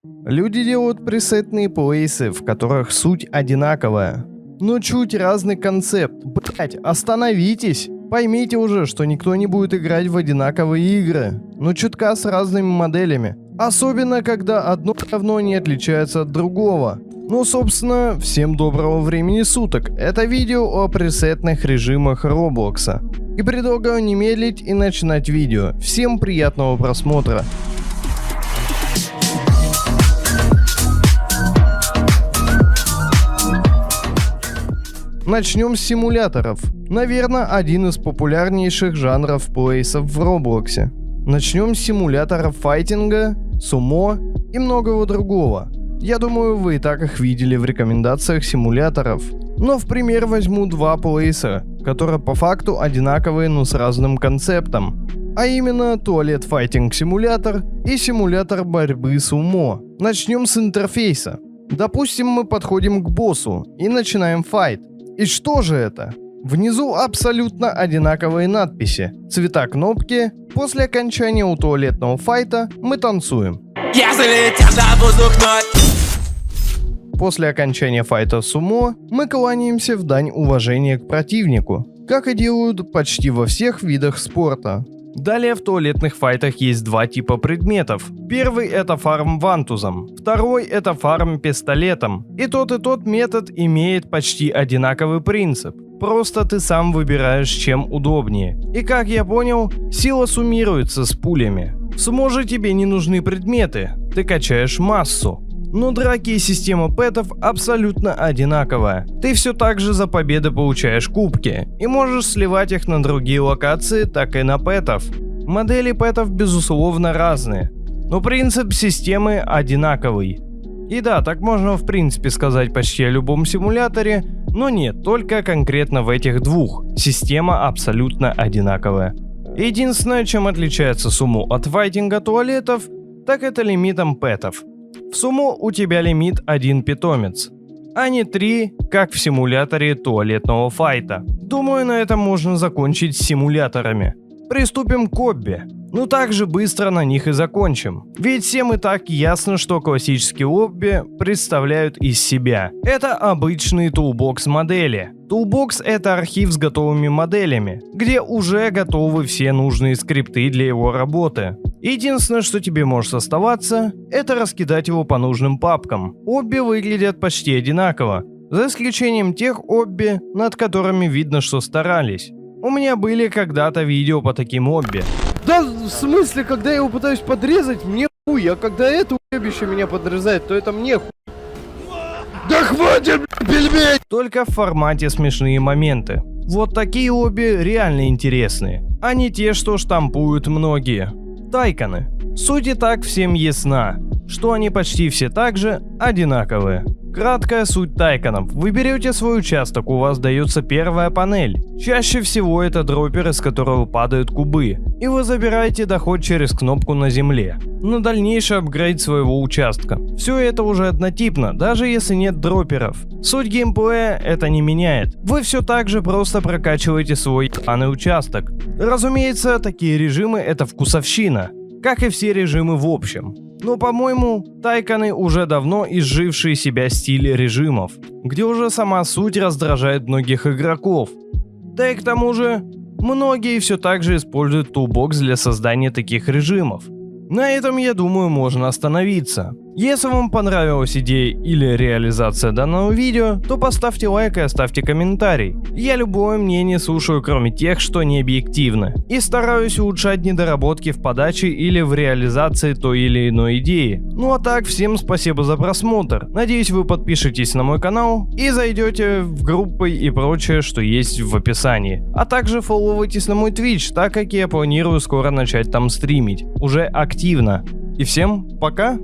Люди делают пресетные плейсы, в которых суть одинаковая, но чуть разный концепт. Блять, остановитесь! Поймите уже, что никто не будет играть в одинаковые игры, но чутка с разными моделями. Особенно, когда одно равно не отличается от другого. Ну, собственно, всем доброго времени суток. Это видео о пресетных режимах Роблокса. И предлагаю не медлить и начинать видео. Всем приятного просмотра. Начнем с симуляторов. Наверное, один из популярнейших жанров плейсов в Роблоксе. Начнем с симуляторов файтинга, сумо и многого другого. Я думаю, вы и так их видели в рекомендациях симуляторов. Но в пример возьму два плейса, которые по факту одинаковые, но с разным концептом. А именно туалет файтинг симулятор и симулятор борьбы сумо. Начнем с интерфейса. Допустим, мы подходим к боссу и начинаем файт. И что же это? Внизу абсолютно одинаковые надписи, цвета кнопки. После окончания у туалетного файта мы танцуем. После окончания файта сумо мы кланяемся в дань уважения к противнику, как и делают почти во всех видах спорта. Далее в туалетных файтах есть два типа предметов. Первый это фарм вантузом, второй это фарм пистолетом. И тот метод имеет почти одинаковый принцип. Просто ты сам выбираешь, чем удобнее. И как я понял, сила суммируется с пулями. В сумо же тебе не нужны предметы, ты качаешь массу. Но драки и система пэтов абсолютно одинаковая. Ты все так же за победы получаешь кубки и можешь сливать их на другие локации, так и на пэтов. Модели пэтов безусловно разные, но принцип системы одинаковый. И да, так можно в принципе сказать почти о любом симуляторе, но нет, только конкретно в этих двух. Система абсолютно одинаковая. Единственное, чем отличается сумо от файтинга туалетов, так это лимитом пэтов. В сумо у тебя лимит 1 питомец, а не 3, как в симуляторе туалетного файта. Думаю, на этом можно закончить с симуляторами. Приступим к обби. Ну так же быстро на них и закончим. Ведь всем и так ясно, что классические обби представляют из себя. Это обычные тулбокс модели. Тулбокс — это архив с готовыми моделями, где уже готовы все нужные скрипты для его работы. Единственное, что тебе может оставаться, это раскидать его по нужным папкам. Обби выглядят почти одинаково, за исключением тех обби, над которыми видно, что старались. У меня были когда-то видео по таким обби. Да, в смысле, когда я его пытаюсь подрезать, мне хуй, а когда это уебище меня подрезает, то это мне хуй. Да хватит, пельмень! Только в формате смешные моменты. Вот такие обби реально интересные, а не те, что штампуют многие. Тайканы. Суть и так всем ясна, что они почти все так же одинаковые. Краткая суть тайконов. Вы берете свой участок, у вас дается первая панель. Чаще всего это дроппер, из которого падают кубы. И вы забираете доход через кнопку на земле. На дальнейший апгрейд своего участка. Все это уже однотипно, даже если нет дропперов. Суть геймплея это не меняет. Вы все так же просто прокачиваете свой ебаный участок. Разумеется, такие режимы это вкусовщина. Как и все режимы в общем. Но, по-моему, тайканы уже давно изжившие себя стиль режимов, где уже сама суть раздражает многих игроков. Да и к тому же, многие все так же используют тулбокс для создания таких режимов. На этом, я думаю, можно остановиться. Если вам понравилась идея или реализация данного видео, то поставьте лайк и оставьте комментарий. Я любое мнение слушаю, кроме тех, что не объективны, и стараюсь улучшать недоработки в подаче или в реализации той или иной идеи. Ну а так, всем спасибо за просмотр. Надеюсь, вы подпишетесь на мой канал и зайдете в группы и прочее, что есть в описании. А также фолловайтесь на мой Twitch, так как я планирую скоро начать там стримить. Уже активно. И всем пока!